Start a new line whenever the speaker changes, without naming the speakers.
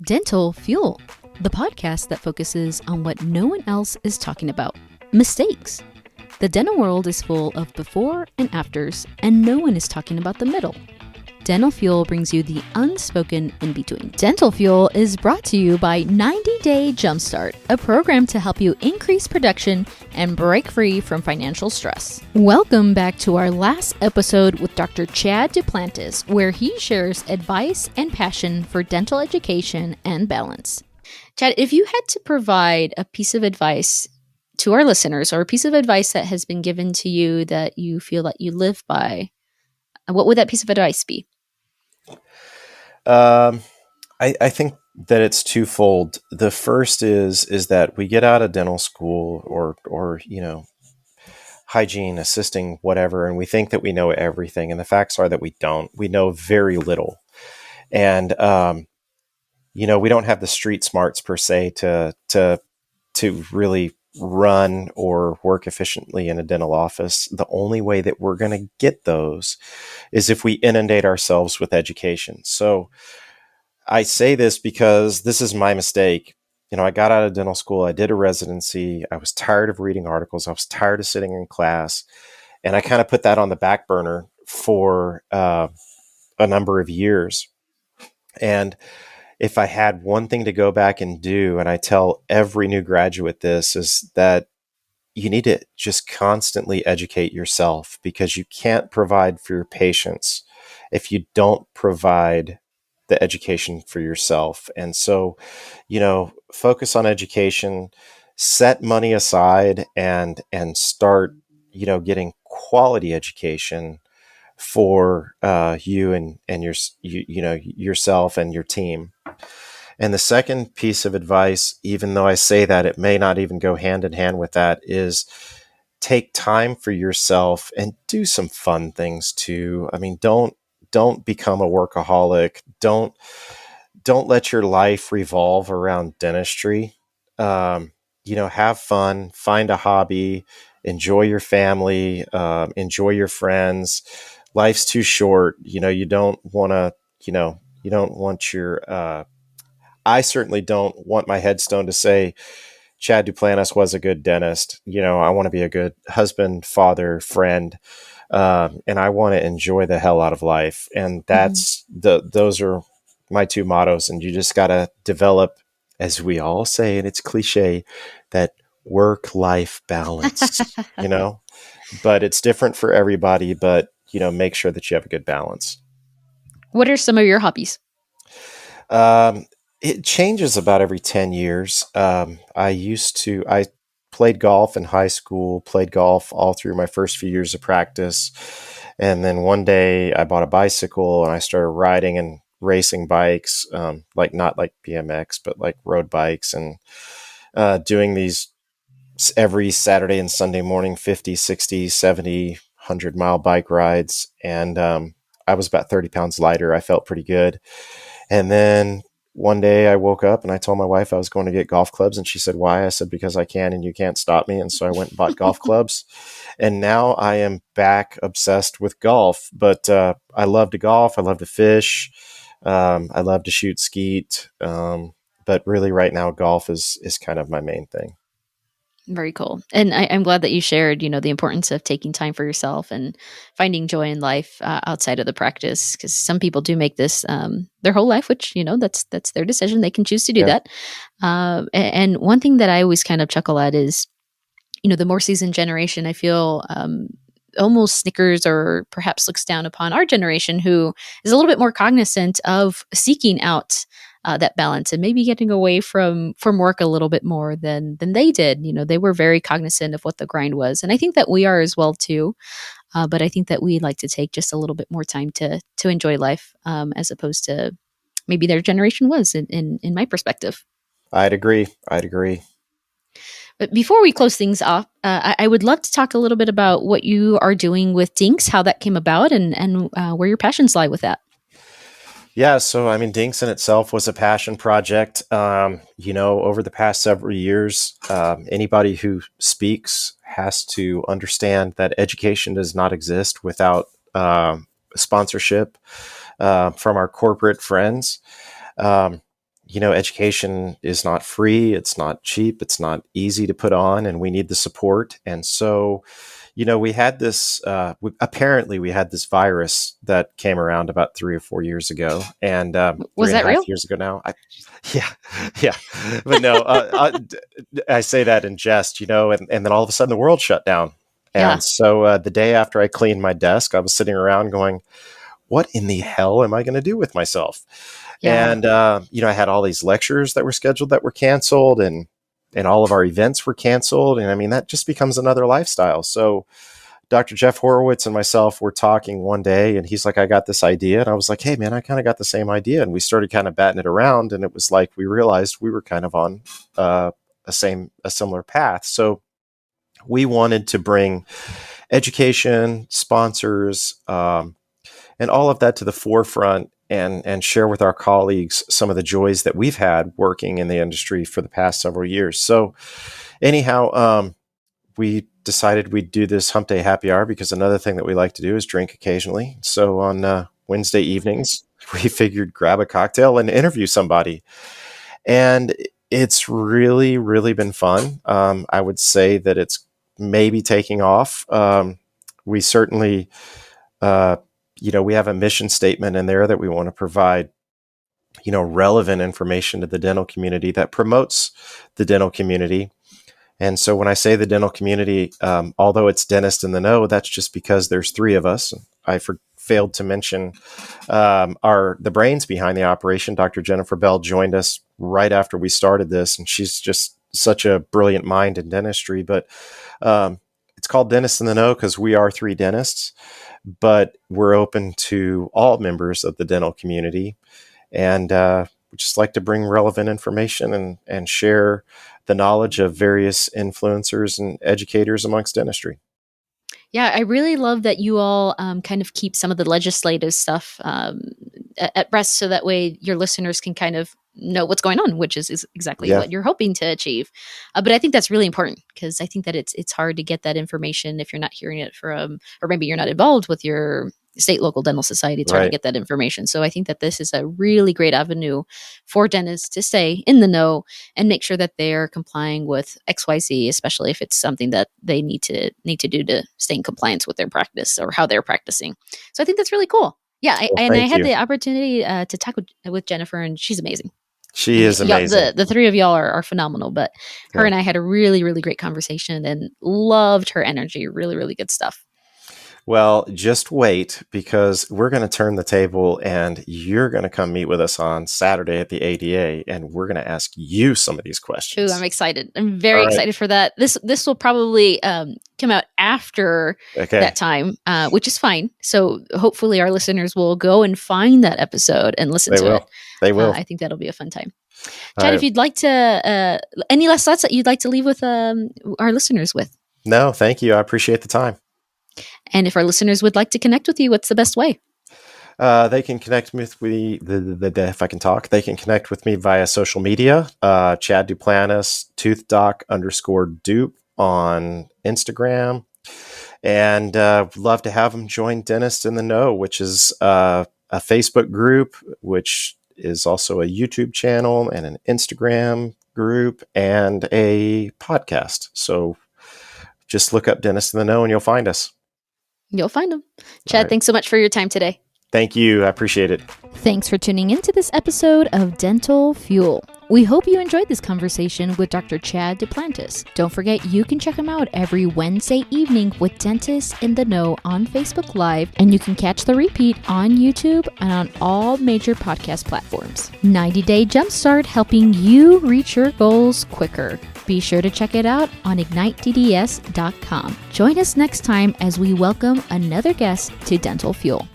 Dental Fuel, the podcast that focuses on what no one else is talking about: mistakes. The dental world is full of before and afters, and no one is talking about the middle. Dental Fuel brings you the unspoken in between. Dental Fuel is brought to you by 90 Day Jumpstart, a program to help you increase production and break free from financial stress. Welcome back to our last episode with Dr. Chad Duplantis, where he shares advice and passion for dental education and balance. Chad, if you had to provide a piece of advice to our listeners, or a piece of advice that has been given to you that you feel that you live by, what would that piece of advice be?
I think that it's twofold. The first is that we get out of dental school or hygiene, assisting, whatever, and we think that we know everything. And the facts are that we don't. We know very little. And we don't have the street smarts per se to really run or work efficiently in a dental office. The only way that we're going to get those is if we inundate ourselves with education. So I say this because this is my mistake. I got out of dental school. I did a residency. I was tired of reading articles. I was tired of sitting in class. And I kind of put that on the back burner for a number of years. And if I had one thing to go back and do, and I tell every new graduate this, is that you need to just constantly educate yourself, because you can't provide for your patients if you don't provide the education for yourself. And so, focus on education, set money aside, and start, getting quality education for you and yourself and your team. And the second piece of advice, even though I say that it may not even go hand in hand with that, is take time for yourself and do some fun things too. I mean, don't become a workaholic. Don't let your life revolve around dentistry. Have fun, find a hobby, enjoy your family, enjoy your friends. Life's too short. You don't want to, you don't want your, I certainly don't want my headstone to say Chad Duplantis was a good dentist. I want to be a good husband, father, friend, and I want to enjoy the hell out of life. And that's those are my two mottos. And you just got to develop, as we all say, and it's cliche, that work-life balance. But it's different for everybody. But make sure that you have a good balance.
What are some of your hobbies?
It changes about every 10 years. I played golf in high school, played golf all through my first few years of practice. And then one day I bought a bicycle and I started riding and racing bikes, not like BMX, but like road bikes, and doing these every Saturday and Sunday morning, 50, 60, 70, 100-mile bike rides. And I was about 30 pounds lighter. I felt pretty good. And then one day I woke up and I told my wife I was going to get golf clubs, and she said, "Why?" I said, "Because I can and you can't stop me." And so I went and bought golf clubs, and now I am back obsessed with golf. But I love to golf. I love to fish. I love to shoot skeet. But really right now, golf is kind of my main thing.
Very cool. And I'm glad that you shared, the importance of taking time for yourself and finding joy in life outside of the practice. Because some people do make this their whole life, which, that's their decision. They can choose to do that. And one thing that I always kind of chuckle at is, the more seasoned generation, I feel almost snickers or perhaps looks down upon our generation, who is a little bit more cognizant of seeking out that balance and maybe getting away from work a little bit more than they did. They were very cognizant of what the grind was. And I think that we are as well too. But I think that we like to take just a little bit more time to enjoy life, as opposed to maybe their generation was in my perspective.
I'd agree.
But before we close things off, I would love to talk a little bit about what you are doing with Dinks, how that came about, and where your passions lie with that.
Yeah, so I mean, Dinks in itself was a passion project. Over the past several years, anybody who speaks has to understand that education does not exist without sponsorship from our corporate friends. education is not free. It's not cheap. It's not easy to put on, and we need the support. And so, we had this, apparently we had this virus that came around about 3 or 4 years ago, and three
Was
and a
that
half
real?
years ago now. Yeah, yeah. But no, I say that in jest, and then all of a sudden the world shut down.
Yeah.
And so the day after I cleaned my desk, I was sitting around going, what in the hell am I going to do with myself?
Yeah.
And, I had all these lectures that were scheduled that were canceled, and all of our events were canceled. And I mean, that just becomes another lifestyle. So Dr. Jeff Horowitz and myself were talking one day, and he's like, I got this idea. And I was like, hey man, I kind of got the same idea. And we started kind of batting it around, and it was like, we realized we were kind of on a similar path. So we wanted to bring education, sponsors, and all of that to the forefront, and share with our colleagues some of the joys that we've had working in the industry for the past several years. So anyhow, we decided we'd do this hump day happy hour because another thing that we like to do is drink occasionally. So on Wednesday evenings, we figured grab a cocktail and interview somebody. And it's really, really been fun. I would say that it's maybe taking off. We certainly, we have a mission statement in there that we want to provide, relevant information to the dental community that promotes the dental community. And so when I say the dental community, although it's Dentist in the Know, that's just because there's three of us. I failed to mention the brains behind the operation. Dr. Jennifer Bell joined us right after we started this, and she's just such a brilliant mind in dentistry. But it's called Dentist in the Know because we are three dentists, but we're open to all members of the dental community. And we just like to bring relevant information and share the knowledge of various influencers and educators amongst dentistry.
Yeah, I really love that you all kind of keep some of the legislative stuff at rest, so that way your listeners can kind of know what's going on, which is exactly what you're hoping to achieve. But I think that's really important, because I think that it's hard to get that information if you're not hearing it from, or maybe you're not involved with your state local dental society. It's hard to get that information. So I think that this is a really great avenue for dentists to stay in the know and make sure that they're complying with XYZ, especially if it's something that they need to do to stay in compliance with their practice or how they're practicing. So I think that's really cool. Yeah, I had the opportunity to talk with Jennifer, and she's amazing.
She is amazing.
The three of y'all are phenomenal, but her and I had a really, really great conversation and loved her energy. Really, really good stuff.
Well, just wait, because we're going to turn the table, and you're going to come meet with us on Saturday at the ADA, and we're going to ask you some of these questions.
Ooh, I'm excited. I'm very excited for that. This will probably come out after that time, which is fine. So hopefully our listeners will go and find that episode and listen to it.
They will.
I think that'll be a fun time. Chad, if you'd like to, any last thoughts that you'd like to leave with our listeners with?
No, thank you. I appreciate the time.
And if our listeners would like to connect with you, what's the best way?
They can connect with me, if I can talk, they can connect with me via social media, Chad Duplantis, ToothDoc_Dupe on Instagram. And love to have them join Dentist in the Know, which is a Facebook group, which is also a YouTube channel and an Instagram group and a podcast. So just look up Dentist in the Know and you'll find us.
You'll find them. Chad, thanks so much for your time today.
Thank you. I appreciate it.
Thanks for tuning into this episode of Dental Fuel. We hope you enjoyed this conversation with Dr. Chad DiPlantis. Don't forget, you can check him out every Wednesday evening with Dentists in the Know on Facebook Live, and you can catch the repeat on YouTube and on all major podcast platforms. 90-Day Jumpstart, helping you reach your goals quicker. Be sure to check it out on ignitedds.com. Join us next time as we welcome another guest to Dental Fuel.